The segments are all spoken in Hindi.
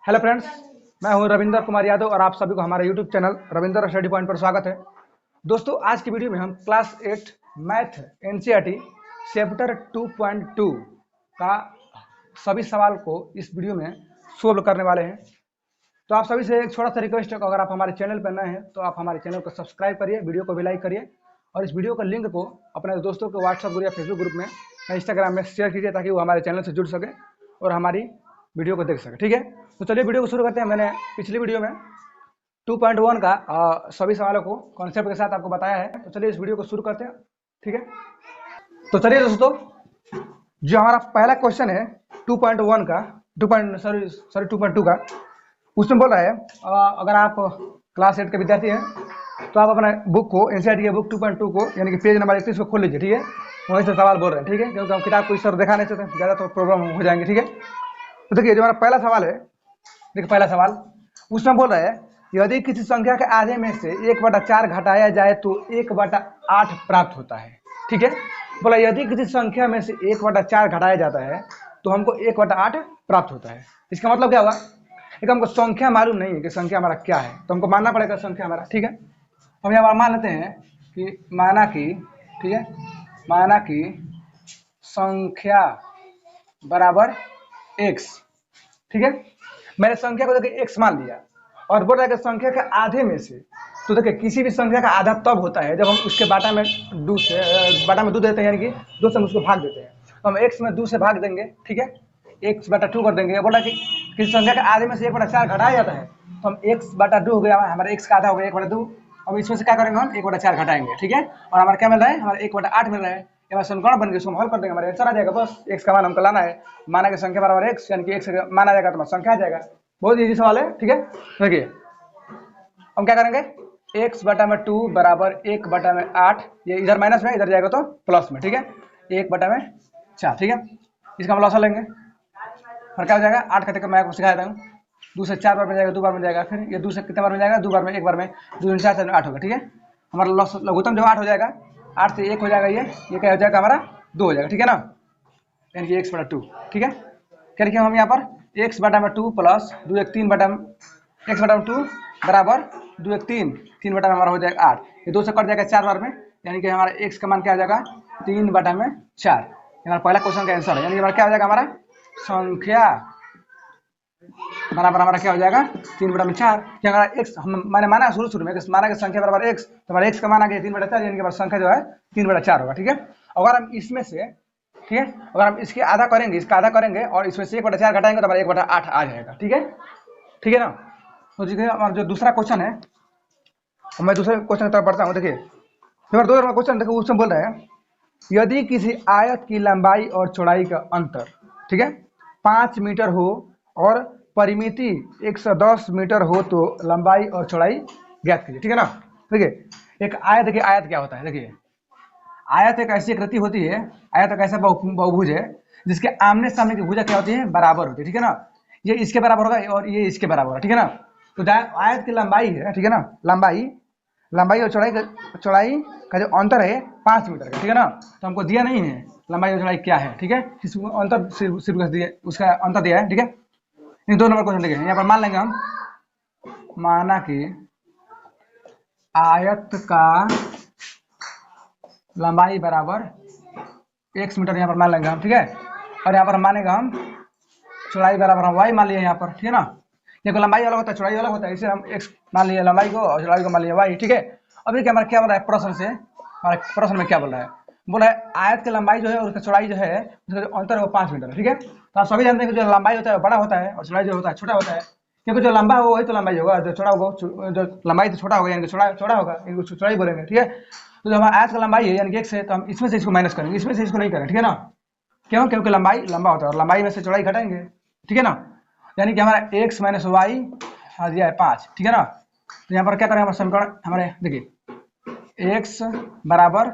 हेलो फ्रेंड्स, मैं हूं रविंदर कुमार यादव और आप सभी को हमारे YouTube channel Ravinder study point पर स्वागत है। दोस्तों, आज की वीडियो में हम क्लास 8 मैथ एनसीईआरटी चैप्टर 2.2 का सभी सवाल को इस वीडियो में सोल्व करने वाले हैं। तो आप सभी से एक छोटा सा रिक्वेस्ट है, अगर आप हमारे चैनल पर नए हैं तो आप हमारे चैनल को सब्सक्राइब करिए, वीडियो को भी लाइक करिए और इस वीडियो का लिंक को अपने दोस्तों के व्हाट्सएप ग्रुप या फेसबुक ग्रुप में या इंस्टाग्राम में शेयर कीजिए ताकि वो हमारे चैनल से जुड़ सके और हमारी वीडियो को देख सके। ठीक है, तो चलिए वीडियो को शुरू करते हैं। मैंने पिछली वीडियो में 2.1 का सभी सवालों को कॉन्सेप्ट के साथ आपको बताया है, तो चलिए इस वीडियो को शुरू करते हैं। ठीक है, तो चलिए दोस्तों, जो हमारा पहला क्वेश्चन है 2.1 का 2.2 का, उसमें बोल रहा है अगर आप क्लास 8 के विद्यार्थी हैं तो आप अपना बुक को एनसीईआरटी के बुक 2.2 को यानी कि पेज नंबर 31 को खोल लीजिए। ठीक है, वहीं से सवाल बोल रहे हैं। ठीक है, क्योंकि हम किताब को इस तरह देखा नहीं चाहते, ज़्यादा तो प्रॉब्लम हो जाएंगे। ठीक है, तो देखिए जो हमारा पहला सवाल है, देखिए पहला सवाल उसमें बोल रहा है यदि किसी संख्या के आधे में से 1/4 घटाया जाए तो 1/8 प्राप्त होता है। ठीक है, बोला यदि किसी संख्या में से 1/4 घटाया जाता है तो हमको 1/8 प्राप्त होता है। इसका मतलब क्या हुआ, एक हमको संख्या मालूम नहीं है कि संख्या हमारा क्या है, तो हमको मानना पड़ेगा संख्या हमारा। ठीक है, हम यहाँ पर मान लेते हैं कि माना कि, ठीक है, माना कि संख्या बराबर x। ठीक है, मैंने संख्या को देखिए x मान लिया और बोल रहा है कि संख्या के आधे में से, तो देखिए किसी भी संख्या का आधा तब होता है जब हम उसके बाटा में दो देते हैं, यानी कि 2 से हम उसको भाग देते हैं। तो हम x में 2 से भाग देंगे। ठीक है, x/2 कर देंगे। बोल रहा है कि किसी संख्या के आधे में से 1/4 घटाया जाता है तो हम x/2 हो गया, हमारा x का आधा हो गया 1/2। अब इसमें से क्या करेंगे, हम 1/4 घटाएंगे। ठीक है, और हमारा क्या मिल रहा है, हमारा 1/8 मिल रहा है। हमारा समीकरण बन गया, उसको हम हल कर देंगे, हमारा आंसर आ जाएगा। बस x का मान हमको लाना है, माना कि संख्या बराबर x, यानी कि x माना जाएगा तो संख्या आ जाएगा। बहुत इजी सवाल है। ठीक है, देखिए हम क्या करेंगे, x/2 बराबर 1/8, ये इधर माइनस में, इधर जाएगा तो प्लस में। ठीक है, 1/4। ठीक है, इसका हम लॉसा लेंगे और क्या हो जाएगा, 8 का मैं आपको सिखा देता हूँ। 2 से 4 बार में जाएगा, 2 बार में जाएगा, फिर ये 2 से कितने बार में जाएगा, 2 बार में, 1 बार में, 2 4 से 8 होगा। ठीक है, हमारा लघुत्तम जो 8 हो जाएगा, 8 से 1 हो जाएगा, ये क्या हो जाएगा, हमारा 2 हो जाएगा। ठीक है ना, यानी कि x/2। ठीक है, क्या लिखे हम यहाँ पर, x/2 प्लस 2 1 3 x/2 बराबर 2 1 3 बटा में हमारा हो जाएगा 8। ये 2 से कट जाएगा 4 बार में, यानी कि हमारा x का मान क्या आ जाएगा, 3/4। हमारा पहला क्वेश्चन का आंसर है, यानी कि हमारा क्या हो जाएगा, हमारा संख्या बराबर हमारा क्या हो जाएगा, 3/4। क्या हमारा x मैंने माना शुरू में माना कि संख्या बराबर x, तो हमारा x का मान आ गया 3/4, यानी कि हमारा संख्या जो है 3/4 होगा। ठीक है, अगर हम इसमें से, ठीक है, अगर हम इसके आधा करेंगे, इसका आधा करेंगे और इसमें से 1/4 घटाएंगे तो हमारा 1/8 आ जाएगा। ठीक है, ठीक है ना। तो देखिए हमारा जो दूसरा क्वेश्चन है, मैं दूसरे क्वेश्चन की तरफ बढ़ता हूँ। देखिए नंबर 2 का क्वेश्चन देखो, उसमें बोल रहे हैं यदि किसी आयत की लंबाई और चौड़ाई का अंतर, ठीक है, 5 मीटर हो और परिमिति 110 मीटर हो तो लंबाई और चौड़ाई ज्ञात कीजिए। ठीक है ना। देखिए एक आयत, देखिए आयत क्या होता है, देखिए आयत एक ऐसी आकृति होती है, आयत एक ऐसा बहुभुज है जिसके आमने सामने की भुजा क्या होती है, बराबर होती है। ठीक है ना, ये इसके बराबर होगा और ये इसके बराबर होगा। ठीक है ना, तो आयत की लंबाई है, ठीक है ना, लंबाई और चौड़ाई का जो अंतर है 5 मीटर का। ठीक है ना, तो हमको दिया नहीं है लंबाई और चौड़ाई क्या है। ठीक है, अंतर सिर्फ उसका अंतर दिया है। ठीक है, इन 2 नंबर क्वेश्चन देखिए, यहाँ पर मान लेंगे हम, माना कि आयत का लंबाई बराबर x मीटर, यहाँ पर मान लेंगे हम। ठीक है, और यहाँ पर मानेगा हम चौड़ाई बराबर हम y मान लिए यहाँ पर। ठीक है ना, देखो लंबाई अलग होता है, चौड़ाई अलग होता है, इसे हम x मान लिए लंबाई को और चौड़ाई को मान लिए y। ठीक है, अब देखिए हमारा क्या बोल रहा है प्रश्न से, हमारे प्रश्न में क्या बोल रहा है, बोला है आयत की लंबाई जो है और उसका चौड़ाई जो है, उसका जो अंतर है वो 5 मीटर है। ठीक है, तो आप सभी जानते हैं कि जो लंबाई होता है बड़ा होता है और चौड़ाई जो होता है छोटा होता है, क्योंकि जो लंबा होगा वही तो लंबाई होगा, जो छोटा होगा, जो लंबाई तो छोटा होगा यानी कि चौड़ा होगा, इनको चौड़ाई बोलेंगे। ठीक है, तो जो हमारा आयत का लंबाई है यानी कि x है, तो हम इसमें से इसको माइनस करेंगे, इसमें से इसको नहीं करें। ठीक है ना, क्यों, क्योंकि लंबाई लंबा होता है और लंबाई में से चौड़ाई घटाएंगे। ठीक है ना, यानी कि हमारा x माइनस वाई आ दिया है 5। ठीक है ना, तो यहाँ पर क्या करेंगे, हमारा समीकरण हमारे देखिए x बराबर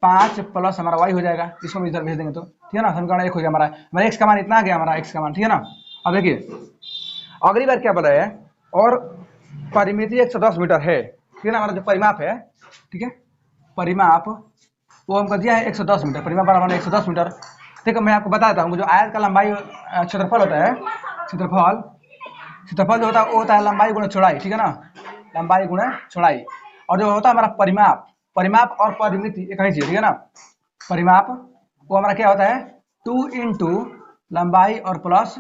5 प्लस हमारा y हो जाएगा, इसको हम इधर भेज देंगे तो। ठीक है ना, समीकरण 1 हो गया हमारा x का मान इतना आ गया, हमारा x का मान। ठीक है ना, अब देखिए अगली बार क्या बोला है, और परिमिति 110 मीटर है। ठीक है ना, हमारा जो परिमाप है, ठीक है, परिमाप वो हमको दिया है 110 मीटर, परिमाप बराबर 110 मीटर। देखो मैं आपको बताता हूँ, जो आयत का लंबाई क्षेत्रफल होता है, क्षेत्रफल क्षेत्रफल जो होता है वो होता है लंबाई गुणा चौड़ाई, ठीक है ना, लंबाई गुणा चौड़ाई। और जो होता है हमारा परिमाप, परिमाप और परिमिति एक ही चीज, ठीक है ना। परिमाप वो हमारा क्या होता है 2 इंटू लंबाई और प्लस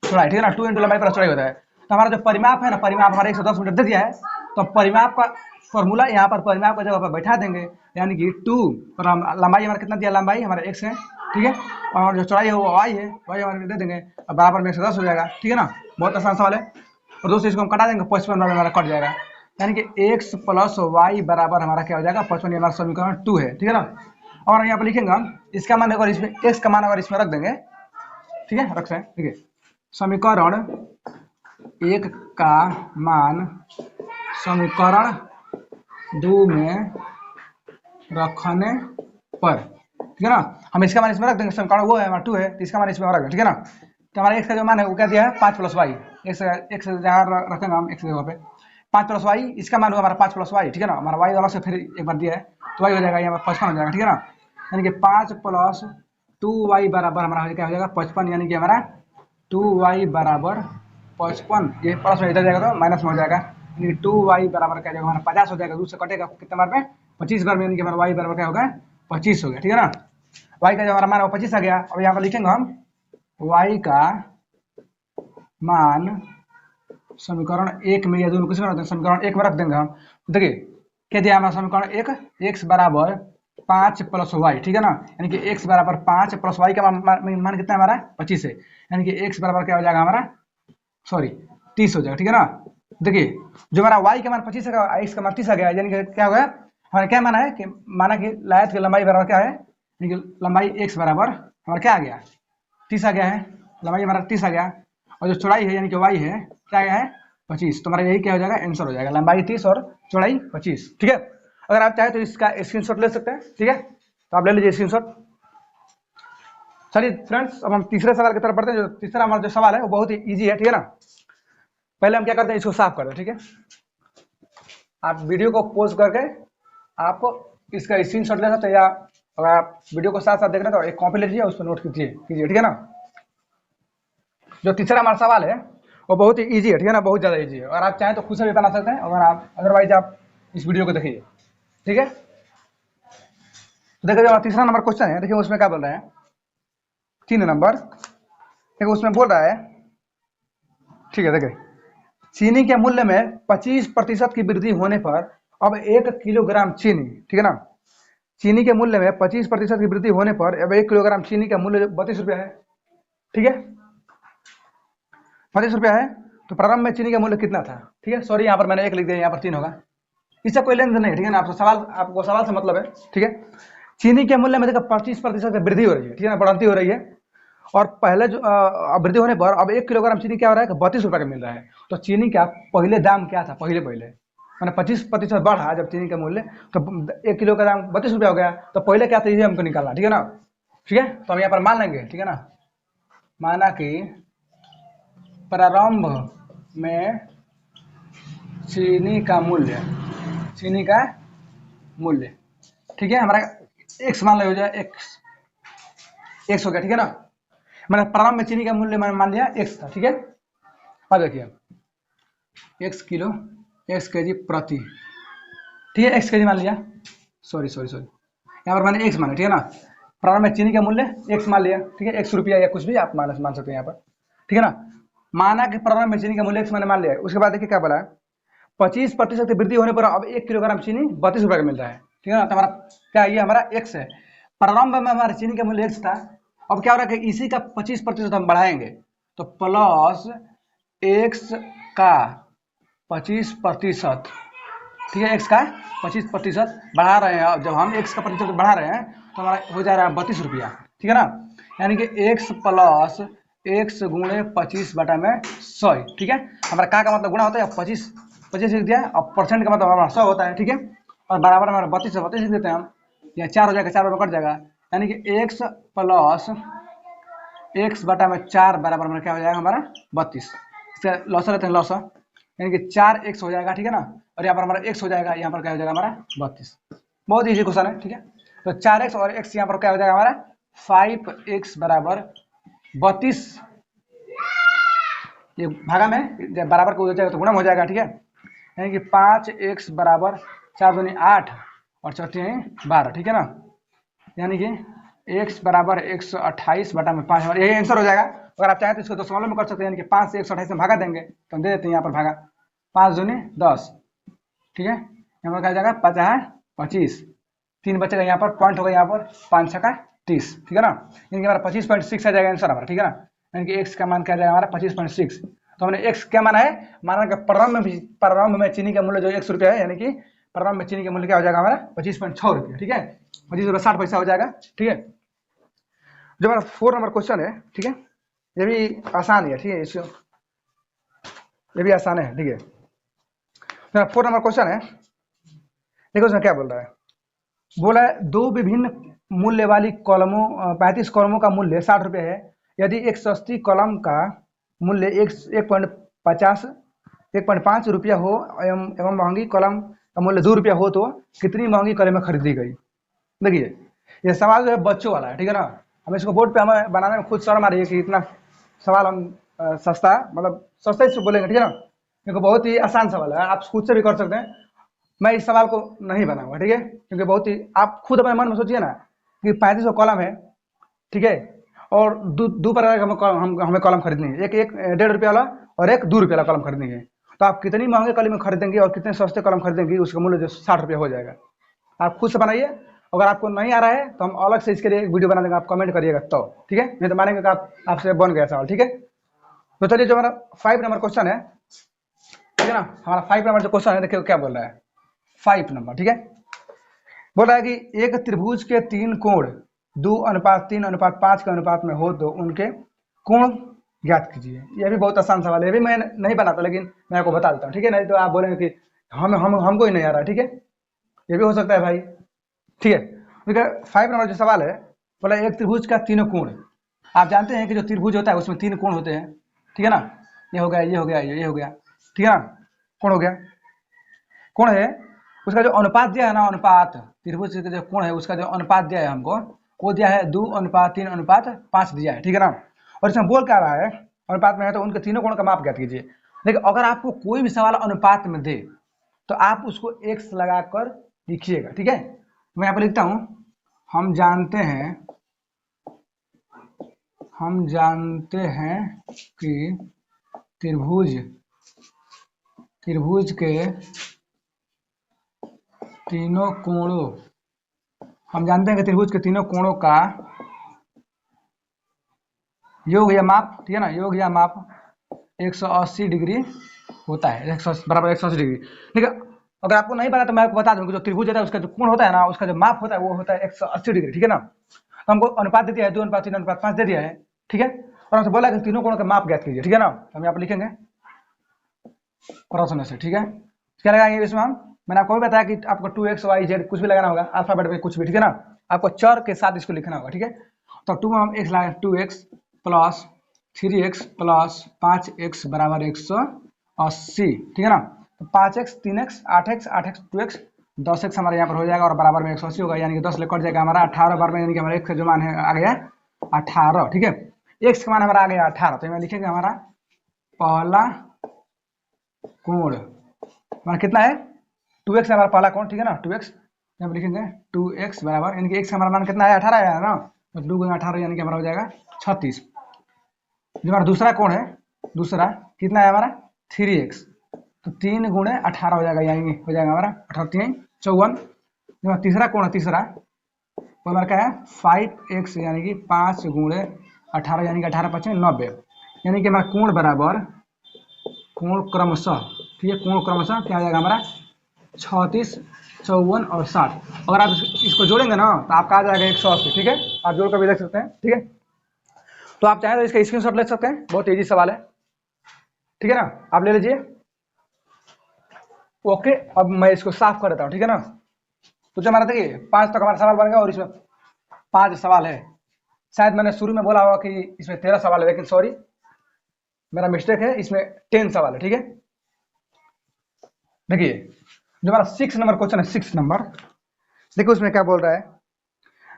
चौड़ाई, ठीक है ना, 2 इंटू लंबाई प्लस चौड़ाई होता है। तो हमारा जो परिमाप है ना, परिमाप हमारा 110 मीटर दे दिया है, तो परिमाप का फॉर्मूला यहाँ पर परिमाप की जगह पर बैठा देंगे, यानी कि 2 और लंबाई हमारा कितना दिया, लंबाई हमारा x है, ठीक है, और जो चौड़ाई है वो y है, y हमारे दे देंगे और बराबर में 110 हो जाएगा, ठीक है ना। बहुत आसान सवाल है। और दोस्तों इसको हम कटा देंगे, 55 हमारा कट जाएगा, यानी कि x प्लस वाई बराबर हमारा क्या हो जाएगा 55, हमारा समीकरण 2 है, ठीक है ना। और यहाँ पर लिखेंगे हम इसका मान अगर इसमें x का मान अगर इसमें रख देंगे, ठीक है, रख सकते, ठीक है, समीकरण 1 का मान समीकरण 2 में रखने पर, ठीक है ना, हम इसका मान इसमें रख देंगे, समीकरण वो है हमारा 2 है, तो इसका मान इसमें रख देंगे, ठीक है ना। तो हमारा x का जो मान है वो क्या दिया है 5 प्लस वाई, x जगह रखेंगे हम x की जगह पे 5 प्लस वाई, इसका मान हुआ हमारा 5 प्लस वाई, ठीक है ना, हमारा वाई वाला से फिर एक बार दिया है तो वाई हो जाएगा यहाँ पर 55 हो जाएगा, ठीक है ना, यानी कि 5 प्लस 2y बराबर हमारा क्या हो जाएगा 55, यानी कि हमारा 2y बराबर 55, ये प्लस में इधर जाएगा तो माइनस में हो जाएगा, यानी कि 2y बराबर क्या जाएगा हमारा 50 हो जाएगा, 2 से कटेगा कितने बार में 25 बार में, यानी कि हमारा y बराबर क्या होगा 25 हो गया, ठीक है ना। y का जो हमारा मान है वो 25 आ गया। अब यहाँ पर लिखेंगे हम y का मान समीकरण 1 में या दोनों किसी में रख देंगे, समीकरण 1 में रख देंगे हम। देखिए क्या दिया हमारा समीकरण 1, x बराबर 5 प्लस वाई, ठीक है ना, यानी कि x बराबर 5 प्लस वाई का मान कितना है हमारा 25 है, यानी कि x बराबर क्या हो जाएगा हमारा 30 हो जाएगा, ठीक है ना। देखिए जो हमारा y का मान 25 है, x का मान 30 आ गया, यानी कि क्या हो गया हमारा क्या माना है कि माना कि लायत की लंबाई बराबर क्या है, यानी कि लंबाई x बराबर हमारा क्या आ गया 30 आ गया है, लंबाई हमारा 30 आ गया, और जो चौड़ाई है यानी कि y है क्या गया है 25, तो हमारा यही क्या हो जाएगा आंसर हो जाएगा, लंबाई 30 और चौड़ाई 25, ठीक है। अगर आप चाहे तो इसका स्क्रीनशॉट ले सकते हैं, ठीक है, तो आप ले लीजिए स्क्रीनशॉट। चलिए फ्रेंड्स अब हम तीसरे सवाल की तरफ बढ़ते हैं। जो तीसरा हमारा जो सवाल है वो बहुत ही इजी है, ठीक है ना। पहले हम क्या करते हैं इसको साफ कर दो, ठीक है, आप वीडियो को पॉज करके आपको इसका स्क्रीनशॉट ले सकते हैं, या अगर आप वीडियो को साथ साथ देख रहे हैं तो एक कॉपी ले लीजिए उस पर नोट कीजिए, ठीक है ना। जो तीसरा हमारा सवाल है वो बहुत ही इजी है, ठीक है ना, बहुत ज़्यादा इजी है, और आप चाहें तो खुद से भी बना सकते हैं, अगर आप अदरवाइज आप इस वीडियो को देखिए, ठीक है। तो देखिए जो तीसरा नंबर क्वेश्चन है, देखिए उसमें क्या बोल रहे हैं 3 नंबर, देखिए उसमें बोल रहा है, ठीक है, देखिए चीनी के मूल्य में 25% की वृद्धि होने पर अब 1 किलोग्राम चीनी, ठीक है ना, चीनी के मूल्य में 25% की वृद्धि होने पर अब 1 किलोग्राम चीनी का मूल्य 32 रुपया है, ठीक है, 32 रुपया है। तो प्रारंभ में चीनी का मूल्य कितना था, ठीक है, सॉरी यहाँ पर मैंने 1 लिख दिया, यहाँ पर 3 होगा, इससे कोई लेन देन नहीं, ठीक है ना, आपको सवाल से मतलब है, ठीक है। चीनी के मूल्य में देखो 25% वृद्धि हो रही है, ठीक है ना, बढ़ोतरी हो रही है, और पहले जो वृद्धि होने पर अब 1 किलोग्राम चीनी क्या हो रहा है 32 रुपये का मिल रहा है। तो चीनी का पहले दाम क्या था, पहले मैंने 25% बढ़ा जब चीनी का मूल्य, तो 1 किलो का दाम 32 रुपया हो गया, तो पहले क्या था ये हमको निकालना, ठीक है ना, ठीक है। तो हम यहाँ पर मान लेंगे, ठीक है ना, माना कि प्रारंभ में चीनी का मूल्य, ठीक है, हमारा x मान लो हो जाए x हो गया, ठीक है ना, मैंने प्रारंभ में चीनी का मूल्य मैंने मान लिया x था, ठीक है। अब देखिए x किलो x केजी प्रति, ठीक है, x केजी मान लिया, सॉरी यहाँ पर मैंने x माना, ठीक है ना, प्रारंभ में चीनी का मूल्य x मान लिया, ठीक है, 100 रुपया या कुछ भी आप मान सकते हैं यहाँ पर, ठीक है ना। माना कि प्रारंभ में चीनी का मूल्य x मैंने मान लिया, उसके बाद देखिए क्या बोला है 25% की वृद्धि होने पर अब 1 किलोग्राम चीनी 32 रुपये का मिल रहा है, ठीक है ना। तो हमारा क्या ये हमारा x है, प्रारंभ में हमारा चीनी का मूल्य x था, अब क्या हो रहा है कि इसी का 25% हम बढ़ाएंगे, तो प्लस x का 25%, ठीक है, x का 25% बढ़ा रहे हैं, जब हम x का प्रतिशत बढ़ा रहे हैं तो हमारा हो जा रहा है 32 रुपया, ठीक है ना, यानी कि x प्लस x गुणे 25/100, ठीक है, हमारा का मतलब गुणा होता है 25 लिख दिया, और परसेंट का मतलब हमारा 100 होता है, ठीक है, और बराबर हमारा 32 लिख देते हैं हम, या 4 हो जाएगा, 4 में कट जाएगा, यानी कि x प्लस x/4 बराबर हमारा क्या हो जाएगा हमारा 32, इसका लॉस रहते हैं लॉस, यानी कि 4x हो जाएगा, ठीक है ना, और यहाँ पर हमारा x हो जाएगा, यहाँ पर क्या हो जाएगा हमारा 32, बहुत इजी क्वेश्चन है, ठीक है। तो 4x और x यहाँ पर क्या हो जाएगा हमारा 5x बराबर 32 ये भागा में जब बराबर को हो जाएगा तो गुणा हो जाएगा, ठीक है। यानी कि 5x बराबर 4 दूनी 8 और 4 12, ठीक है ना। यानी कि x बराबर 128 बटा में 5, यही आंसर हो जाएगा। अगर आप चाहें तो इसको दशमलव में कर सकते हैं, यानी कि 5 से 128 में भागा देंगे तो हम दे देते हैं यहाँ पर भागा 5 दूनी 10, ठीक है। यहाँ पर क्या जाएगा 50 25, 3 बचेगा यहाँ पर, पॉइंट होगा यहाँ पर 5 छक्का 30, ठीक है ना। यानी कि हमारा 25.6 आ जाएगा आंसर हमारा, ठीक है ना। यानी कि x का मान क्या जाएगा हमारा 25.6। तो हमने x क्या माना है, माना कि प्रारंभ में चीनी का मूल्य जो 100 रुपया है, यानी कि प्रारंभ में चीनी का मूल्य क्या हो जाएगा हमारा 25.6 रुपया, ठीक है। 25 रुपये 60 पैसा हो जाएगा, ठीक है। जो हमारा 4 नंबर क्वेश्चन है, ठीक है, ये भी आसान है, ठीक है, इसको ये भी आसान है, ठीक है। तो 4 नंबर क्वेश्चन है, देखो उसमें क्या बोल रहा है। बोला है दो विभिन्न मूल्य वाली कॉलमों 35 कॉलमों का मूल्य 60 रुपये है। यदि एक सस्ती कॉलम का मूल्य 1.5 रुपया हो एवं महंगी कॉलम का मूल्य 2 रुपया हो तो कितनी महंगी कॉलम खरीदी गई। देखिए ये सवाल जो है बच्चों वाला है, ठीक है ना। हम इसको बोर्ड पे हमें बनाने में खुद शर्म आ रही है कि इतना सवाल हम सस्ता, मतलब सस्ता ही बोलेंगे, ठीक है ना, क्योंकि बहुत ही आसान सवाल है, आप खुद से भी कर सकते हैं। मैं इस सवाल को नहीं बनाऊंगा, ठीक है, क्योंकि बहुत ही आप खुद अपने मन में सोचिए ना कि 35 कॉलम है, ठीक है, और दो प्रकार का हमें कॉलम खरीदनी है, एक 1.5 रुपये वाला और एक 2 रुपये वाला कॉलम खरीदनी है। तो आप कितनी महंगे कॉलम खरीदेंगे और कितने सस्ते कॉलम खरीदेंगे, उसका मूल्य जो 60 रुपये हो जाएगा। आप खुद से बनाइए, अगर आपको नहीं आ रहा है तो हम अलग से इसके लिए वीडियो बना देंगे, आप कमेंट करिएगा तो, ठीक है, नहीं तो मानेंगे कि आपसे बन गया सवाल, ठीक है। तो चलिए जो हमारा 5 नंबर क्वेश्चन है, ठीक है ना, हमारा 5 नंबर जो क्वेश्चन है, देखिए क्या बोल रहा है 5 नंबर, ठीक है। बोल रहा है कि एक त्रिभुज के 3 कोण 2:3:5 के अनुपात में हो तो उनके कोण ज्ञात कीजिए। यह भी बहुत आसान सवाल है, ये भी मैं नहीं बनाता, लेकिन मैं आपको बता देता हूँ, ठीक है। नहीं तो आप बोलेंगे कि हमको ही नहीं आ रहा, ठीक है, ये भी हो सकता है भाई, ठीक है। देखिए 5 नंबर जो सवाल है, बोला एक त्रिभुज का 3 कोण। आप जानते हैं कि जो त्रिभुज होता है उसमें 3 कोण होते हैं, ठीक है ना। ये हो गया, ये हो गया, ये हो गया, ठीक है ना, कोण हो गया। कोण है उसका जो अनुपात दिया है ना, अनुपात त्रिभुज का जो कोण है उसका जो अनुपात दिया है हमको, वो दिया है 2:3:5 दिया है, ठीक है ना। और इसमें बोल क्या रहा है, अनुपात में है तो उनके तीनों कोण का माप ज्ञात कीजिए। लेकिन अगर आपको कोई भी सवाल अनुपात में दे तो आप उसको x लगाकर लिखिएगा, ठीक है। मैं यहाँ पर लिखता हूं, हम जानते हैं कि त्रिभुज के तीनों कोणों, हम जानते हैं कि त्रिभुज के तीनों कोणों का योग या माप, ठीक है ना, योग या माप 180 डिग्री होता है, बराबर 180 डिग्री, ठीक है। अगर आपको नहीं पता तो मैं आपको बता दूं कि जो त्रिभुज होता है उसका जो कोण होता है ना, उसका जो माप होता है वो होता है 180 डिग्री, ठीक है ना। तो हमको अनुपात दे दिया है 2:3:5 दे दिया है, ठीक है। और हमसे बोला कि तीनों कोणों का माप ज्ञात कीजिए, ठीक है ना। हम यहाँ पर लिखेंगे प्रश्न से, ठीक है। क्या लगाएंगे इसमें हम, मैंने आपको भी बताया कि आपको 2x y z कुछ भी लगाना होगा, अल्फाबेट में कुछ भी, ठीक है ना, आपको चर के साथ इसको लिखना होगा, ठीक है। तो 2 में हम x लगाए 2x plus 3x plus 5x बराबर 180, ठीक है ना। तो 5x 3x 8x 8x 2x 10x हमारे यहाँ पर हो जाएगा और बराबर में 180 होगा, यानी कि 10 ले कट जाएगा हमारा 18 बार में, यानी कि हमारा x का जो मान है आ गया 18, ठीक है। x का मान हमारा आ गया 18, तो मैं लिखेंगे हमारा पहला कोण मान कितना है 2x हमारा पहला कोण, ठीक है ना, 2x यहाँ पर लिखेंगे 2x बराबर, यानी कि x हमारा मान कितना है 18 है ना, तो 2 × 18 यानी कि हमारा हो जाएगा 36। जो हमारा दूसरा कोण है, दूसरा कितना है हमारा 3x, तो 3 × 18 हो जाएगा, यानी हो जाएगा हमारा 18 54। जो तीसरा कोण है, तीसरा वो हमारा क्या है 5x, यानी कि 5 × 18 यानी कि 18 × 5 = 90, यानी कि हमारा कोण बराबर कोण क्रमशः, ठीक है, कोण क्रमशः क्या आ जाएगा हमारा 36 54 और 60। अगर आप इसको जोड़ेंगे ना तो आपका आ जाएगा 180, ठीक है, आप जोड़ कर भी देख सकते हैं, ठीक है। तो आप चाहें तो इसका स्क्रीनशॉट ले सकते हैं, बहुत इजी सवाल है, ठीक है ना, आप ले लीजिए। ओके, अब मैं इसको साफ कर देता हूँ, ठीक है ना। तो जो हमारा देखिए 5 तक हमारा सवाल बन गया और इसमें 5 सवाल है। शायद मैंने शुरू में बोला होगा कि इसमें 13 सवाल है, लेकिन सॉरी मेरा मिस्टेक है, इसमें 10 सवाल है, ठीक है। देखिए जो हमारा 6 नंबर क्वेश्चन है, 6 नंबर, देखो उसमें क्या बोल रहा है।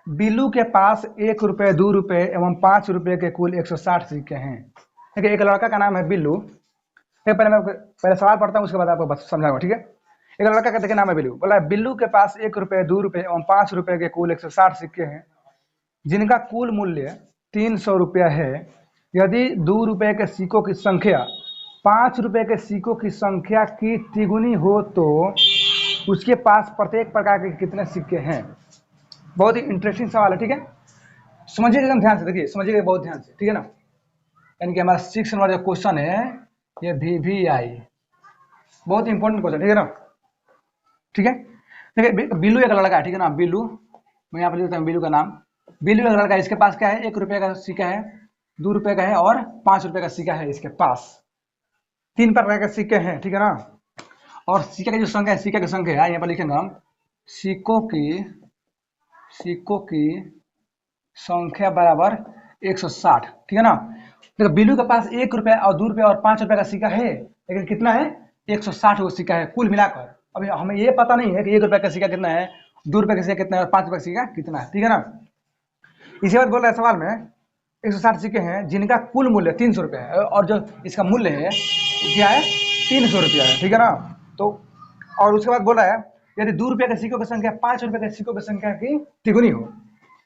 बिल्लू के पास 1 रुपये 2 रुपये एवं 5 रुपये के कुल 160 सिक्के हैं। देखिए एक लड़का का नाम है बिल्लू। पहले सवाल पढ़ता हूँ, उसके बाद आपको समझाऊंगा, ठीक है। एक लड़का का देखिए नाम है बिल्लू, बोला बिल्लू के पास 1 रुपये, 2 रुपये एवं 5 रुपये के कुल 160 सिक्के हैं, जिनका कुल मूल्य 300 रुपया है। यदि 2 रुपये के सिक्कों की संख्या 5 रुपये के सिक्कों की संख्या की तिगुनी हो तो उसके पास प्रत्येक प्रकार के कितने सिक्के हैं। बहुत ही इंटरेस्टिंग सवाल है, ठीक है। समझिएगा एकदम ध्यान से, देखिए समझिएगा बहुत ध्यान से, ठीक है ना। यानी कि हमारा 6 नंबर जो क्वेश्चन है ये VVI, बहुत इंपॉर्टेंट क्वेश्चन, ठीक है ना। ठीक है, देखिए बिल्लू एक लड़का है, ठीक है ना। बिल्लू, मैं यहाँ पर लिखता हूँ बिल्लू का नाम। बिल्लू एक लड़का है, इसके पास क्या है, 1 रुपये का सिक्का है, 2 रुपये का है और 5 रुपये का सिक्का है। इसके पास 3 प्रकार के सिक्के हैं, ठीक है ना। और सिक्के की जो संख्या है, सिक्के की संख्या है यहाँ पर लिखेंगे हम, सिक्कों की संख्या बराबर 160, ठीक है ना। देखो बिल्लू के पास 1 रुपया और 2 रुपया और 5 रुपये का सिक्का है, लेकिन कितना है, 160 वो सिक्का है कुल मिलाकर। अभी हमें ये पता नहीं है कि 1 रुपये का सिक्का कितना है, 2 रुपये का सिक्का कितना है और 5 रुपये का सिक्का कितना है, ठीक है ना। इसी बात बोल रहा है सवाल में, 160 सिक्के हैं जिनका कुल मूल्य 300 रुपये है और जो इसका मूल्य है क्या है, 300 रुपया है, ठीक है ना। तो और उसके बाद बोला है यदि 2 रुपये के सिक्कों की संख्या 5 रुपये के सिक्कों की संख्या की तिगुनी हो,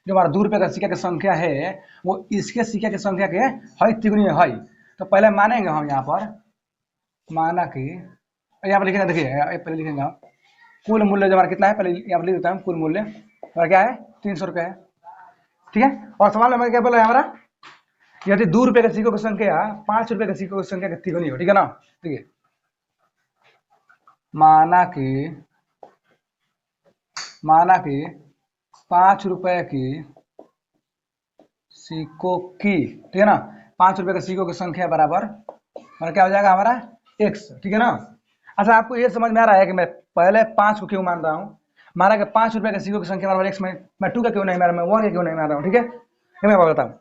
जो हमारा 2 रुपये का सिक्का की संख्या है वो इसके सिक्के की संख्या के है तिगुनी है। तो पहले मानेंगे हम यहाँ पर, माना कि यहाँ पर लिखेंगे, देखिए पहले लिखेंगे हम कुल मूल्य जो हमारा कितना है, पहले यहाँ पर लिख देता हूँ, कुल मूल्य हमारा क्या है, 300 रुपये है, ठीक है। और सवाल में क्या बोला है हमारा, यदि 2 रुपये के सिक्कों की संख्या 5 रुपये के सिक्कों की संख्या की तिगुनी हो, ठीक है ना। देखिए माना कि 5 रुपये की सिक्कों की, ठीक है ना, 5 रुपये के सिक्कों की संख्या बराबर मतलब क्या हो जाएगा हमारा x, ठीक है ना। अच्छा आपको ये समझ में आ रहा है कि मैं पहले 5 को क्यों मान रहा हूँ, माना कि 5 रुपये के सिक्कों की संख्या बराबर x में मैं 2 का क्यों नहीं मार रहा हूँ, मैं 1 का क्यों नहीं मार रहा हूँ, ठीक है। ये मैं बताता हूँ।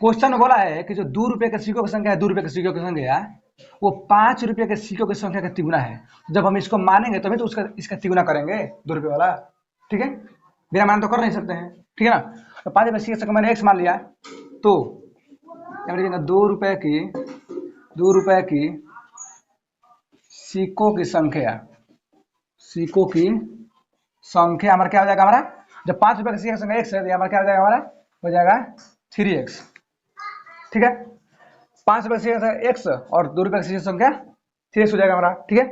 क्वेश्चन बोला है कि जो 2 रुपये के सिक्कों की संख्या है, 2 रुपये के सिक्कों की संख्या वो 5 रुपये के सिक्कों की संख्या का तिगुना है। जब हम इसको मानेंगे तभी तो इसका तिगुना करेंगे 2 रुपये वाला, ठीक है। बिना मान तो कर नहीं सकते हैं, ठीक है ना। तो 5 रुपये सिक्के मैंने x मान लिया, तो 2 रुपये की सिक्कों की संख्या हमारा क्या हो जाएगा, हमारा जब 5 रुपये का सिक्के की संख्या x है तो हमारा क्या हो जाएगा, हमारा हो जाएगा 3x, ठीक है। 5 रुपये की संख्या x और 2 रुपये की संख्या 3x हो जाएगा हमारा, ठीक है।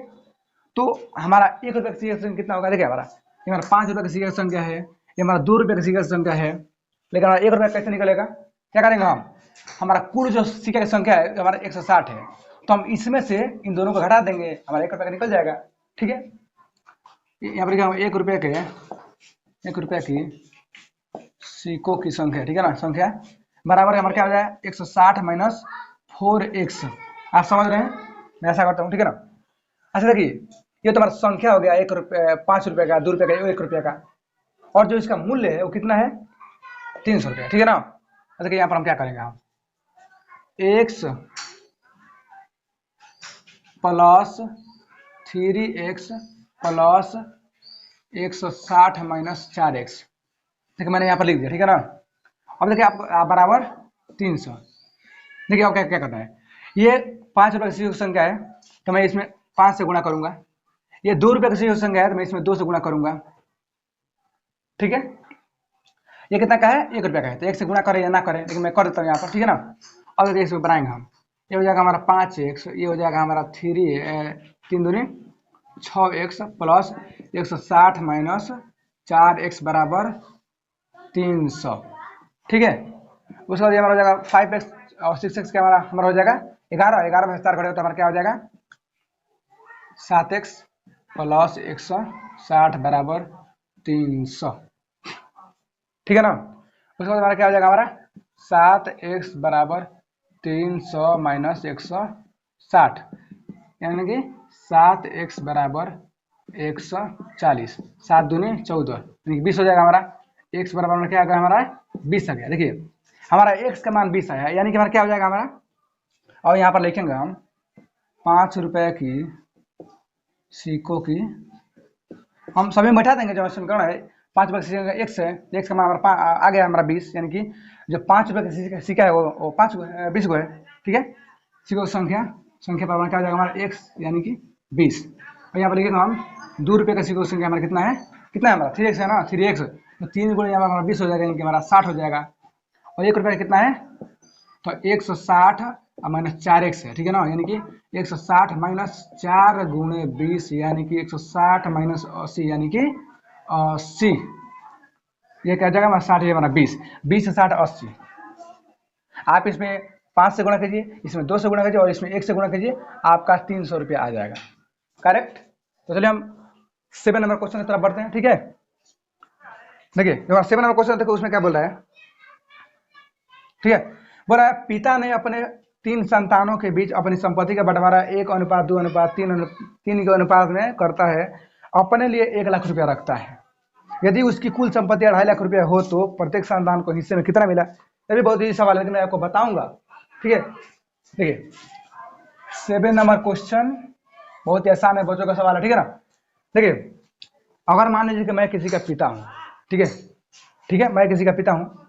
तो हमारा 1 रुपये की संख्या कितना होगा, देखिए हमारा 5 रुपये की सिक्के की संख्या है, ये हमारा 2 रुपये की सिक्के की संख्या है, लेकिन हमारा 1 रुपया कैसे निकलेगा, क्या करेंगे हम, हमारा कुल जो सिक्के की संख्या है हमारा 160 है, तो हम इसमें से इन दोनों को घटा देंगे, हमारा 1 रुपये का निकल जाएगा, ठीक है। यहाँ पर लिखा 1 रुपये की सिक्कों की संख्या, ठीक है ना, संख्या बराबर हमारा क्या हो जाए 160 माइनस 4x। आप समझ रहे हैं, मैं ऐसा करता हूँ, ठीक है ना। अच्छा देखिए ये तो हमारा संख्या हो गया 1 रुपये, 5 रुपये का, 2 रुपये का, 1 रुपये का, और जो इसका मूल्य है वो कितना है 300 रुपये, ठीक है ना। देखिए यहाँ पर हम क्या करेंगे, हम x plus 3x plus 160 minus 4x, देखिए मैंने यहाँ पर लिख दिया, ठीक है ना। अब देखिए आप बराबर 300, देखिए अब क्या करना है, ये 5 रुपये की संख्या है तो मैं इसमें 5 से गुणा करूंगा, ये 2 रुपये की संख्या है तो मैं इसमें 2 से गुणा करूंगा, ठीक है। ये कितना का है, 1 रुपये का है, तो 1 से गुणा करें या ना करें, लेकिन मैं कर देता हूँ यहाँ पर, ठीक है ना। अब देखिए इसमें बनाएंगे हम, ये हो जाएगा हमारा 5x, ये हो जाएगा हमारा 3 दूनी 6x प्लस 160 माइनस 4x बराबर 300, ठीक है। उसके बाद हमारा हो जाएगा 5x और 6x का हमारा हो जाएगा 11 में 4 करेगा तो हमारा क्या हो जाएगा 7x प्लस 160 बराबर 300, ठीक है ना। उसके बाद हमारा क्या हो जाएगा, हमारा 7x बराबर 300 माइनस 160, यानी कि 7x बराबर 140, 7 दूनी 14 यानी 20 हो जाएगा हमारा। x बराबर में क्या आ गया हमारा 20 आ गया, देखिए हमारा x का मान 20 आया, यानी कि हमारा क्या हो जाएगा हमारा, और यहाँ पर लिखेंगे हम 5 रुपये की सिक्कों की, हम सभी बैठा देंगे जो समीकरण है, 5 रुपये का x है, x का मान हमारा आ गया हमारा 20, यानी कि जो 5 रुपये का सिक्का है वो 20 को है, ठीक है। सिकोक संख्या पर क्या हो जाएगा हमारा एक्स यानी कि 20। और यहाँ पर लिखेंगे हम 2 रुपये का सिकोक संख्या हमारा कितना है हमारा 3x है ना 3x, तो 3 गुणे यहाँ पर हमारा 20 हो जाएगा, यानी कि हमारा 60 हो जाएगा। और 1 रुपये का कितना है तो 160 माइनस 4x है, ठीक है ना, यानी कि 160 माइनस 4 गुणे 20 यानी कि 160 माइनस 80 यानी कि 80। ये क्या जाएगा हमारा 60 हमारा 20 से 60 80। आप इसमें 5 से गुणा कीजिए, इसमें 2 से गुणा कीजिए और इसमें 1 से गुणा कीजिए, आपका 300 रुपया आ जाएगा। करेक्ट। तो चलिए हम 7 नंबर क्वेश्चन की तरफ बढ़ते हैं। ठीक है, देखिए जो 7 नंबर क्वेश्चन देखो उसमें क्या बोल रहा है। ठीक है, बोल रहा है पिता ने अपने 3 संतानों के बीच अपनी संपत्ति का बंटवारा 1:2:3 के अनुपात में करता है, अपने लिए 1 लाख रुपया रखता है। यदि उसकी कुल संपत्ति 2.5 लाख रुपया हो तो प्रत्येक संतान को हिस्से में कितना मिला। ये भी बहुत ही सवाल है, लेकिन मैं आपको बताऊंगा। ठीक है, देखिए 7 नंबर क्वेश्चन बहुत ही आसान है, बच्चों का सवाल है। ठीक है ना, देखिए अगर मान लीजिए कि मैं किसी का पिता हूँ, ठीक है, मैं किसी का पिता हूँ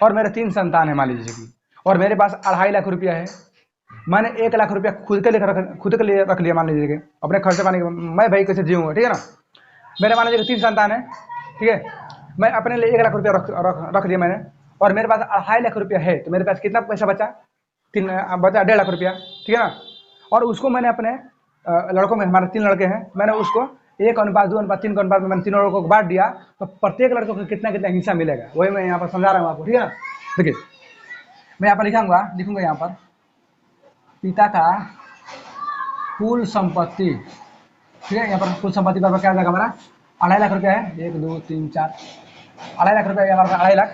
और मेरे 3 संतान है मान लीजिए कि, और मेरे पास 2.5 लाख रुपया है। मैंने 1 लाख रुपया खुद के लिए रख लिया मान लीजिए कि अपने खर्चे पानी, मैं भाई कैसे जीऊँगा। ठीक है ना, मेरे मान लीजिए 3 संतान है, ठीक है, मैं अपने लिए 1 लाख रुपया रख दिया मैंने, और मेरे पास 2.5 लाख रुपया है, तो मेरे पास कितना पैसा बचा 1.5 लाख रुपया। ठीक है ना, और उसको मैंने अपने लड़कों में, हमारे 3 लड़के हैं, मैंने उसको 1:2:3 के अनुपात में मैंने 3 लड़कों को बांट दिया, तो प्रत्येक लड़कों को कितना कितना हिस्सा मिलेगा, वही मैं यहाँ पर समझा रहा हूँ आपको। ठीक है ना, देखिए मैं यहाँ पर लिखूंगा यहाँ पर पिता का कुल संपत्ति। ठीक है, यहाँ पर कुल संपत्ति पर क्या हो जाएगा हमारा 2.5 लाख रुपया है, 1 2 3 4 2.5 लाख रुपया हमारा 2.5 लाख।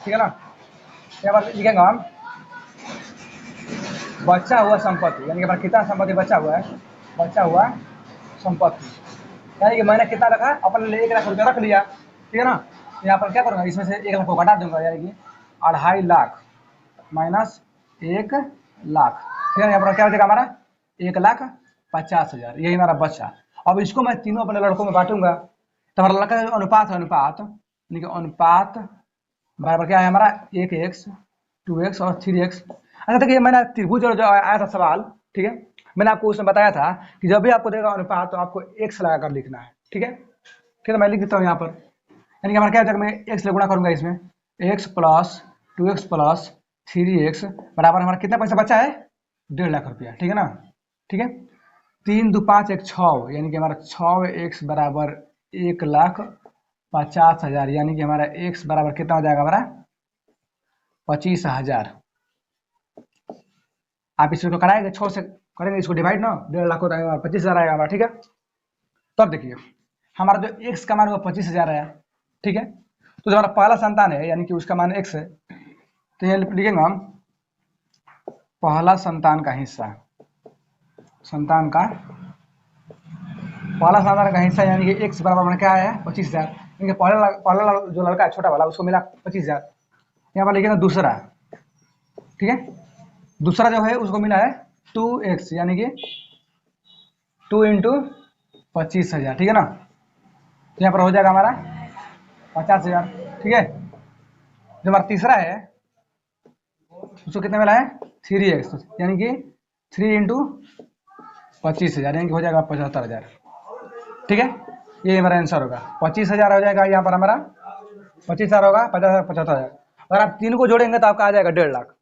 ठीक है ना, यहाँ पर लिखेंगे हम बचा हुआ संपत्ति, यानी कि हमारा कितना संपत्ति बचा हुआ है, बचा हुआ संपत्ति, यानी कि मैंने कितना रखा अपने लिए 1 लाख रुपया रख लिया। ठीक है ना, यहाँ पर क्या करूँगा, इसमें से 1 लाख को घटा दूंगा, यानी कि 2.5 लाख माइनस 1 लाख। ठीक है, यहाँ पर क्या हो जाएगा हमारा 1,50,000, यही हमारा बचा। अब इसको मैं तीनों अपने लड़कों में बांटूंगा, तो हमारा लड़का अनुपात है, यानी कि अनुपात बराबर क्या है हमारा 1x 2x और 3x। अच्छा देखिए मैंने त्रिभुज जो आया था सवाल, ठीक है, मैंने आपको उसमें बताया था कि जब भी आपको देगा अनुपात तो आपको x लगा कर लिखना है। ठीक है, फिर मैं लिख देता हूँ यहाँ पर, यानी कि हमारा क्या हो जाएगा, मैं x से गुणा करूंगा इसमें, x plus 2x plus 3x बराबर हमारा कितना पैसा बचा है 1.5 लाख रुपया। ठीक है ना, ठीक है, 3 2 5 1 6, यानी कि हमारा 6x बराबर 1,50,000, यानी कि हमारा x बराबर कितना हो जाएगा हमारा 25,000। आप इसको कराएंगे 6 से करेंगे इसको डिवाइड ना, 1.5 लाख होता है 25,000 आएगा हमारा। ठीक है, तब देखिए हमारा जो x का मान हुआ 25,000 आया। ठीक है, तो जो हमारा पहला संतान है यानी कि उसका मान x है, तो ये लिखेंगे हम पहला संतान का हिस्सा, पहला संतान का हिस्सा यानी कि x बराबर क्या है 25,000, यानी कि पहला जो लड़का है छोटा वाला उसको मिला 25,000। यहाँ पर लिखेंगे दूसरा, ठीक है, दूसरा जो है उसको मिला है 2x, यानी कि 2 इंटू 25,000। ठीक है ना, तो यहाँ पर हो जाएगा हमारा 50,000। ठीक है, जो हमारा तीसरा है उसको कितना मिला है 3x, यानी कि 3 इंटू 25,000, यानी कि हो जाएगा 75,000। ठीक है, ये हमारा आंसर होगा 25,000 हो जाएगा, यहाँ पर हमारा 25,000 होगा, 50,000 75,000। अगर आप तीन को जोड़ेंगे तो आपका आ जाएगा 1.5 lakh.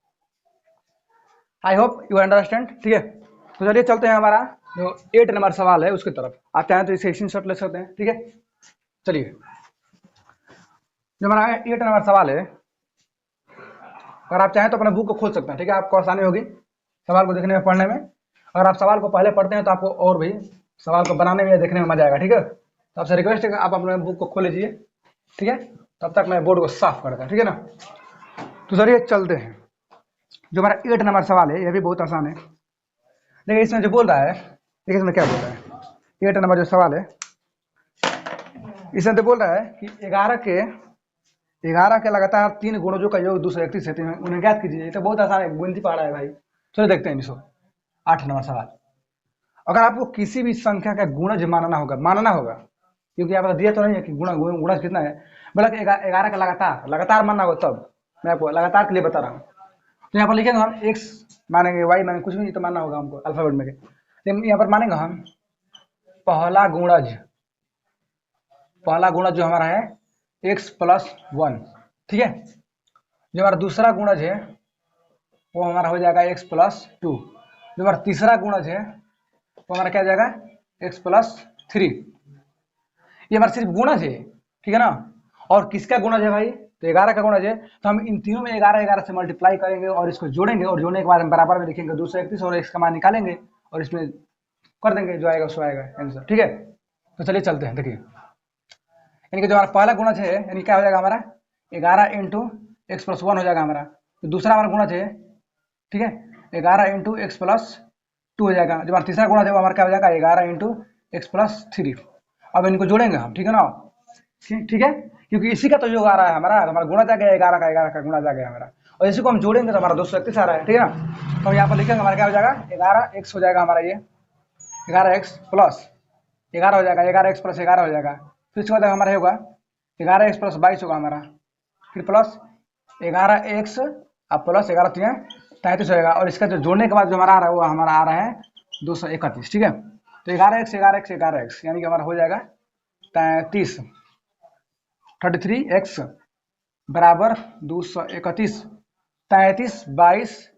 I hope you understand. ठीक है, तो चलिए चलते हैं हमारा जो 8 नंबर सवाल है उसकी तरफ। आप चाहें तो इसे स्क्रीनशॉट ले सकते हैं। ठीक है, चलिए जो हमारा 8 नंबर सवाल है, अगर आप चाहें तो अपने बुक को खोल सकते हैं। ठीक है, आपको आसानी होगी सवाल को देखने में, पढ़ने में। अगर आप सवाल को पहले पढ़ते हैं तो आपको और भी सवाल को बनाने में देखने में मजा आएगा। ठीक है, तो आपसे रिक्वेस्ट है कि आप अपने बुक को खोल लीजिए। ठीक है, तब तक मैं बोर्ड को साफ कर दूँ। ठीक है ना, तो चलिए चलते हैं। जो हमारा 8 नंबर सवाल है यह भी बहुत आसान है। देखिए इसमें जो बोल रहा है, देखिए इसमें क्या बोल रहा है, 8 नंबर जो सवाल है इसमें तो बोल रहा है कि 11 के लगातार 3 गुणजों का योग 231 है, उन्हें ज्ञात कीजिए। ये तो बहुत आसान है, गिनती पढ़ा है भाई। चलो देखते हैं इसको। 8 नंबर सवाल, अगर आपको किसी भी संख्या का गुणज मानना होगा, क्योंकि यहाँ पर दिया तो नहीं है कि गुणज कितना है, बल्कि 11 का लगातार मानना होगा, तब मैं आपको लगातार के लिए बता रहा हूँ। तो यहाँ पर लिखेंगे हम x मानेंगे, y मानेंगे, कुछ भी नहीं तो मानना होगा हमको अल्फाबेट में के। तो यहाँ पर मानेंगे हम पहला गुणज जो हमारा है x प्लस 1, ठीक है। जो हमारा दूसरा गुणज है वो हमारा हो जाएगा x प्लस 2। जो हमारा तीसरा गुणज है वो हमारा क्या हो जाएगा x प्लस 3। ये हमारा सिर्फ गुणज है, ठीक है ना। और किसका गुणज है भाई, तो 11 का गुणज है। तो हम इन तीनों में 11 से मल्टीप्लाई करेंगे और इसको जोड़ेंगे, और जोड़ने के बाद हम बराबर में लिखेंगे 231 और x का मान निकालेंगे और इसमें कर देंगे, जो आएगा सो आएगा आंसर, ठीक है। तो चलिए चलते हैं, देखिए यानी कि जो हमारा पहला गुणज है यानी क्या हो जाएगा हमारा 11 इंटू एक्स प्लस 1 हो जाएगा हमारा। तो दूसरा हमारा गुणज है, ठीक है, 11 इंटू एक्स प्लस 2 हो जाएगा। जो हमारा तीसरा गुणज है वो हमारा क्या हो जाएगा 11 इंटू एक्स प्लस 3। अब इनको जोड़ेंगे हम, ठीक है ना, ठीक है, क्योंकि इसी का तो योग आ रहा है हमारा गुणज आ गया 11 का गुणज आ गया हमारा, और इसी को हम जोड़ेंगे तो हमारा 231 आ रहा है, ठीक है ना। तो हम यहाँ पर लिखेंगे हमारा क्या हो जाएगा 11x हो जाएगा हमारा, ये 11x प्लस 11 हो जाएगा, 11x प्लस 11 हो जाएगा। फिर इसके बाद हमारा होगा 11x प्लस 22 होगा हमारा, फिर प्लस 11x अब प्लस 11 33 होगा। और इसका जो जोड़ने के बाद जो हमारा आ रहा है वो हमारा आ रहा है 231, ठीक है। तो 11x यानी कि हमारा हो जाएगा 33x बराबर 231, 33 22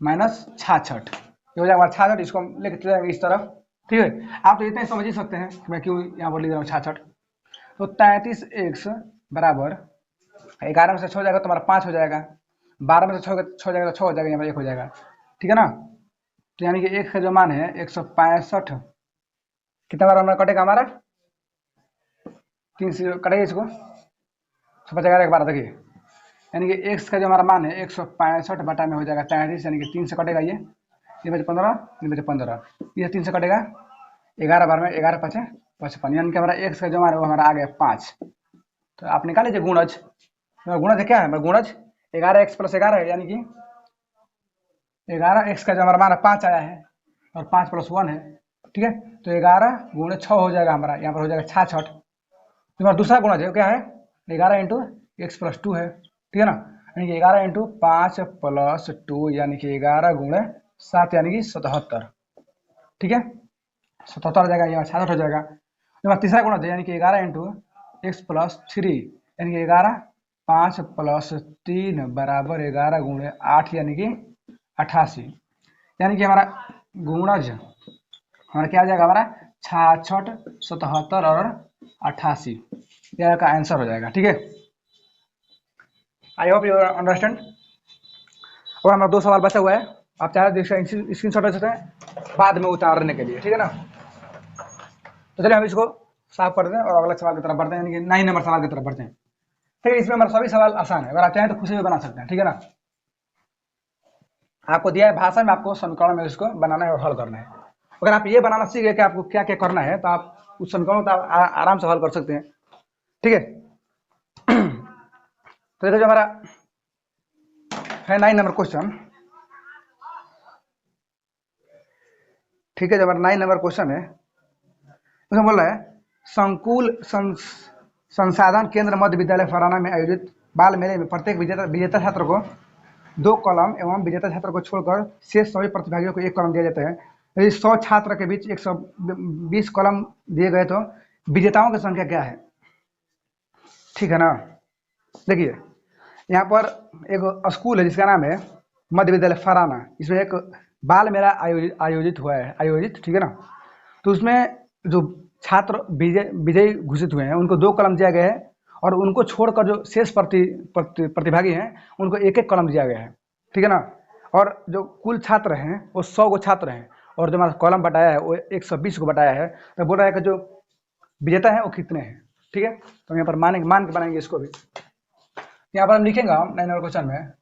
माइनस 66, ये हो जाएगा हमारा 66। इसको हम लेके चले जाएंगे इस तरफ, ठीक है। आप तो इतना ही समझ ही सकते हैं कि मैं क्यों यहाँ पर लिख रहा हूँ 66। तो 33x बराबर 11 में से 6 हो जाएगा तो हमारा 5 हो जाएगा, 12 में से 6 हो जाएगा तो 6 हो जाएगा, यहाँ पर 1 हो जाएगा, ठीक है ना। तो यानी कि एक का जो मान है 165, कितना बार हमारा कटेगा हमारा 3 से कटेगा, इसको तो बचेगा 1 बार, देखिए यानी कि x का जो हमारा मान है 165 बटा में हो जाएगा 33, यानी कि 3 से कटेगा, ये बचे 15, ये बचे 15, ये 3 से कटेगा 11 बार में 11 5 55, यानी कि हमारा x का जो मान है वो हमारा आ गया 5। तो आप निकाल लीजिए गुणज, गुणज क्या है गुणज 11x प्लस 11 है, यानी कि 11x का जो हमारा मान है 5 आया है और 5 प्लस 1 है, ठीक है। तो 11 गुणे 6 हो जाएगा हमारा, यहाँ पर हो जाएगा 66। तो हमारा दूसरा गुणज है क्या है 11 इंटू एक्स प्लस 2 है, ठीक है ना, यानी कि 11 इंटू 5 प्लस 2 यानी कि 11 गुणे 7 यानी कि 77, ठीक है, 77 हो जाएगा, यहाँ 66 हो जाएगा। तो हमारा तीसरा गुणज है यानी कि 11 इंटू एक्स प्लस 3 यानी कि 11 5 प्लस 3 बराबर 11 गुणे 8 यानी कि 88, यानी कि हमारा गुणज हमारा क्या आ जाएगा हमारा 66 77 और 88, यह का आंसर हो जाएगा, ठीक है। I hope you understand. और हमारा 2 सवाल बचा हुआ है, आप चाहे स्क्रीनशॉट ले सकते हैं बाद में उतारने के लिए, ठीक है ना। तो चलिए हम इसको साफ कर दें और अगला सवाल की तरफ बढ़ते हैं, यानी कि 9 नंबर सवाल की तरफ बढ़ते हैं, ठीक है। इसमें हमारे सभी सवाल आसान है, अगर आप चाहें तो खुद से भी बना सकते हैं, ठीक है ना। आपको दिया है भाषा में, आपको समीकरण में इसको बनाना है और हल करना है। अगर आप ये बनाना सीख गए कि आपको क्या क्या करना है तो आप उस समीकरण को आराम से हल कर सकते हैं, ठीक है। तो देखो जो हमारा है 9 नंबर क्वेश्चन, ठीक है। जो हमारा 9 नंबर क्वेश्चन है उसमें बोल रहा है संकुल संसाधन केंद्र मध्य विद्यालय फराना में आयोजित बाल मेले में प्रत्येक विजेता छात्र को 2 कलम एवं विजेता छात्र को छोड़कर शेष सभी प्रतिभागियों को 1 कलम दिया जाता है। यदि 100 छात्र के बीच 120 कलम दिए गए तो विजेताओं की संख्या क्या है, ठीक है ना। देखिए यहाँ पर एक स्कूल है जिसका नाम है मध्य विद्यालय फराना, इसमें एक बाल मेला आयोजित हुआ है, ठीक है ना। तो उसमें जो छात्र विजयी घोषित हुए हैं उनको 2 कलम दिया गया है और उनको छोड़कर जो शेष प्रतिभागी हैं उनको 1 कलम दिया गया है, ठीक है ना। और जो कुल छात्र हैं वो 100 गो छात्र हैं और जो हमारा कॉलम बताया है वो 120 को बताया है। तो बोल रहा है कि जो विजेता है वो कितने हैं, ठीक है। तो यहाँ पर मान के बनाएंगे इसको भी। यहाँ पर हम लिखेंगे हम 9 नंबर क्वेश्चन में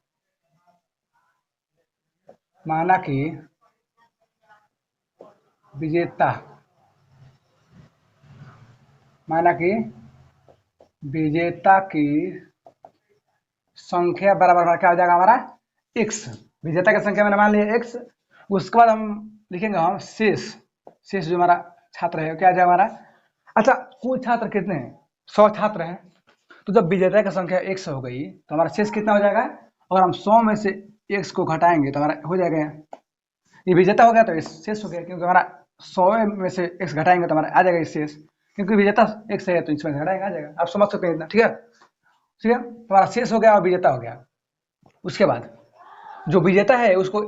माना कि विजेता की संख्या बराबर क्या हो जाएगा हमारा x, विजेता की संख्या मैंने मान लिया x। उसके बाद हम लिखेंगे हम शेष जो हमारा छात्र है क्या जाएगा हमारा, अच्छा कुल छात्र कितने हैं 100 छात्र हैं। तो जब विजेता की संख्या x हो गई तो हमारा शेष कितना हो जाएगा अगर हम 100 में से x को घटाएंगे तो हमारा हो जाएगा ये विजेता हो गया, तो शेष हो गया, क्योंकि हमारा 100 में से x घटाएंगे तो हमारा आ जाएगा शेष, क्योंकि विजेता x है तो इसमें से घटाएगा आ जाएगा। आप समझ सकते हैं इतना, ठीक है। ठीक है, हमारा शेष हो गया और विजेता हो गया। उसके बाद जो विजेता है उसको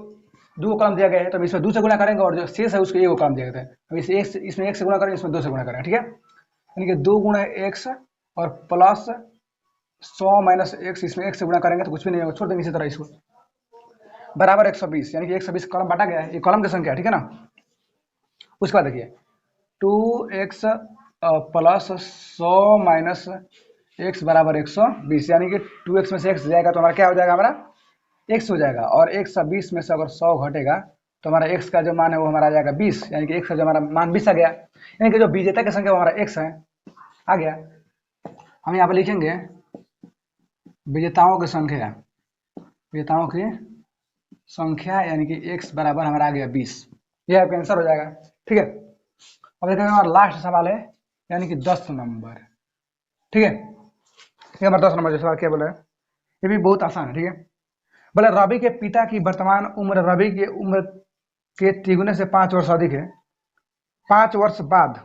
2 कॉलम दिया गया है, तो हम इसमें 2 से गुणा करेंगे, और जो शेष है उसको 1 कॉलम दिया गया है, हम इसमें 1 से गुणा करेंगे, इसमें 2 से गुणा करेंगे, ठीक है। यानी कि 2 गुणा x और प्लस 100 माइनस x, इसमें 1 से गुणा करेंगे तो कुछ भी नहीं होगा, छोड़ देंगे इसी तरह इसको, बराबर 120, यानी कि 120 कॉलम बांटा गया है, ये कॉलम की संख्या है, ठीक है ना। उसके बाद देखिए 2x प्लस 100 माइनस x बराबर 120, यानी कि 2x में से x जाएगा तो हमारा क्या हो जाएगा, हमारा x हो जाएगा, और 120 में से अगर 100 घटेगा तो हमारा x का जो मान है वो हमारा आ जाएगा 20, यानी कि x का जो हमारा मान 20 आ गया, यानी कि जो विजेता की संख्या वो हमारा x है, आ गया। हम यहाँ पर लिखेंगे विजेताओं की संख्या, विजेताओं की संख्या यानी कि x बराबर हमारा आ गया 20, यह आपका आंसर हो जाएगा, ठीक है। अब देखेंगे हमारा लास्ट सवाल है, यानी कि 10 नंबर, ठीक है। ये हमारा 10 नंबर जो सवाल क्या बोला है, ये भी बहुत आसान है, ठीक है। बोले रवि के पिता की वर्तमान उम्र रवि की उम्र के तिगुने से 5 वर्ष अधिक है। 5 वर्ष बाद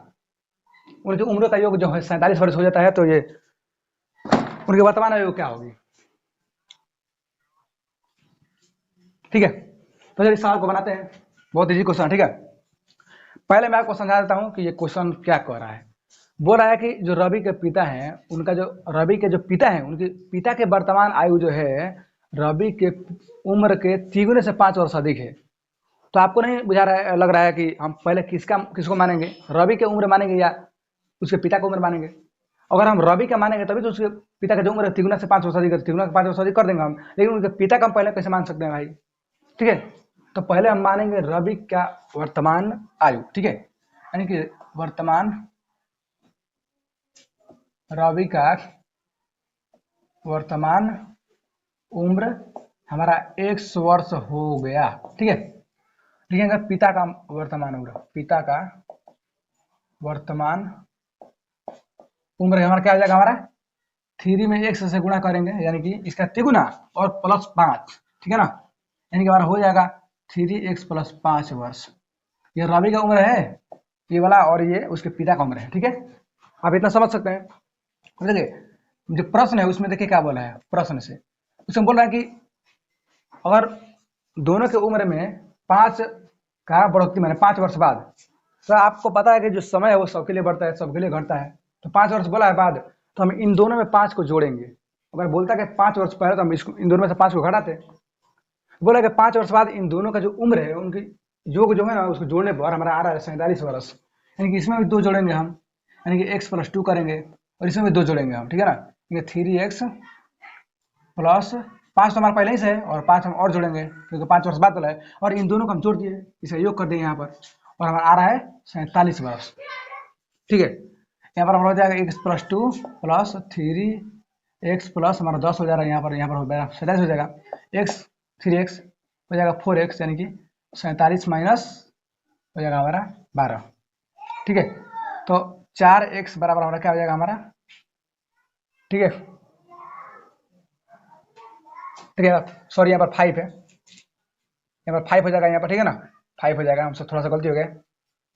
उनकी उम्र का योग जो है 47 वर्ष हो जाता है, तो ये उनकी वर्तमान आयु क्या होगी, ठीक है। तो चलिए सवाल को बनाते हैं, बहुत इजी क्वेश्चन, ठीक है। पहले मैं आपको समझा देता हूं कि ये क्वेश्चन क्या कह रहा है। बोल रहा है कि जो रवि के पिता हैं, उनका जो रवि के जो पिता हैं, उनके पिता के वर्तमान आयु जो है रवि के उम्र के तिगुने से 5 वर्ष अधिक है। तो आपको नहीं बुझा रहा है, लग रहा है कि हम पहले किसको मानेंगे, रवि के उम्र मानेंगे या उसके पिता की उम्र मानेंगे। अगर हम रवि का मानेंगे तभी तो उसके पिता का जो उम्र है तिगुना से 5 वर्ष अधिक, तिगुना से 5 वर्ष अधिक कर देंगे हम, लेकिन उनके पिता का हम पहले कैसे मान सकते हैं भाई, ठीक है। तो पहले हम मानेंगे रवि का वर्तमान आयु, ठीक है, यानी कि वर्तमान रवि का वर्तमान उम्र हमारा 100 वर्ष हो गया, ठीक है। लिखेंगे पिता का वर्तमान उम्र, पिता का वर्तमान उम्र हमारा क्या हो जाएगा, हमारा 3 में 1 से गुणा करेंगे, यानी कि इसका तिगुना और प्लस 5, ठीक है ना, यानी कि हमारा हो जाएगा 3x प्लस 5 वर्ष। ये रवि का उम्र है ये वाला, और ये उसके पिता का उम्र है, ठीक है। आप इतना समझ सकते हैं। देखिए जो प्रश्न है उसमें देखिए क्या बोला है, प्रश्न से उसमें बोल रहा है कि अगर दोनों के उम्र में 5 का बढ़ोतरी मैंने 5 वर्ष बाद, तो आपको पता है कि जो समय है वो सबके लिए बढ़ता है सबके लिए घटता है, तो 5 वर्ष बोला है बाद, तो हम इन दोनों में 5 को जोड़ेंगे। अगर बोलता है कि 5 वर्ष पहले तो हम इसको इन दोनों में से 5 को घटाते, बोला कि 5 वर्ष बाद इन दोनों का जो उम्र है उनकी योग जो है ना उसको जोड़ने पर हमारा आ रहा है 47 वर्ष, यानी कि इसमें भी 2 जोड़ेंगे हम, यानी कि x प्लस 2 करेंगे, और इसमें भी 2 जोड़ेंगे हम, ठीक है ना, ये 3x प्लस 5 तो हमारा पहले ही से है, और 5 हम और जोड़ेंगे क्योंकि 5 वर्ष बाद है, और इन दोनों को हम जोड़ दिए, इसे योग कर दिए यहाँ पर, और हमारा आ रहा है 47 वर्ष, ठीक है। यहाँ पर हमारा हो जाएगा x plus 2 plus 3x plus हमारा 10 हो जा रहा है, यहाँ पर हो जाएगा 47 हो जाएगा, x 3x हो जाएगा 4x, यानी कि 47 माइनस हो जाएगा हमारा 12, ठीक है। तो 4x बराबर हमारा क्या हो जाएगा हमारा, ठीक है, ठीक है, सॉरी यहाँ पर 5 है, यहाँ पर 5 हो जाएगा यहाँ पर, ठीक है ना, 5 हो जाएगा, हमसे थोड़ा सा गलती हो गया,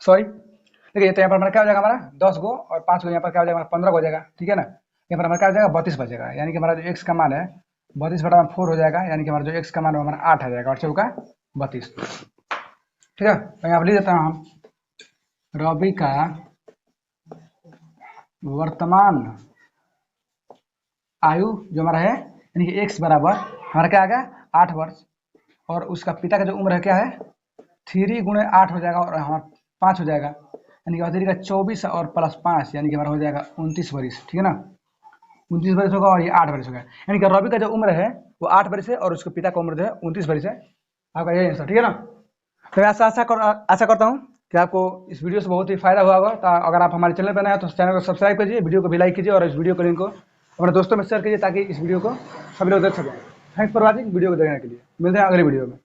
सॉरी। देखिए तो यहाँ पर हमारा क्या हो जाएगा, हमारा 10 गो और 5 गो यहाँ पर क्या हो जाएगा, 15 हो जाएगा, ठीक है ना। यहाँ पर हमारा क्या हो जाएगा 32 बचेगा, यानी कि हमारा जो x का मान है 32/4 हो जाएगा, यानी कि हमारा जो x का मान है हमारा 8 आ जाएगा, और चौका 32, ठीक है। तो यहाँ पर लिख देता हूँ हम रवि का वर्तमान आयु जो हमारा है, यानी कि x बराबर हमारा क्या आ गया 8 वर्ष, और उसका पिता का जो उम्र है क्या है 3 गुणे 8 हो जाएगा, और हमारा 5 हो जाएगा, यानी कि अतिरिक्त का 24 और प्लस 5, यानी कि हमारा हो जाएगा 29 वर्ष, ठीक है ना, 29 वर्ष होगा, और ये 8 वर्ष होगा, यानी कि रवि का जो उम्र है वो 8 वर्ष है, और उसके पिता का उम्र जो है 29 वर्ष है, आपका यही आंसर, ठीक है ना। तो मैं आशा करता हूँ कि आपको इस वीडियो से बहुत ही फायदा हुआ होगा। तो अगर आप हमारे चैनल पर नए हैं तो चैनल को सब्सक्राइब कीजिए, वीडियो को भी लाइक कीजिए, और इस वीडियो को लिंक को अपने दोस्तों में शेयर कीजिए ताकि इस वीडियो को सभी लोग देख सकें। थैंक्स फॉर वॉचिंग, वीडियो को देखने के लिए मिलते हैं अगली वीडियो में।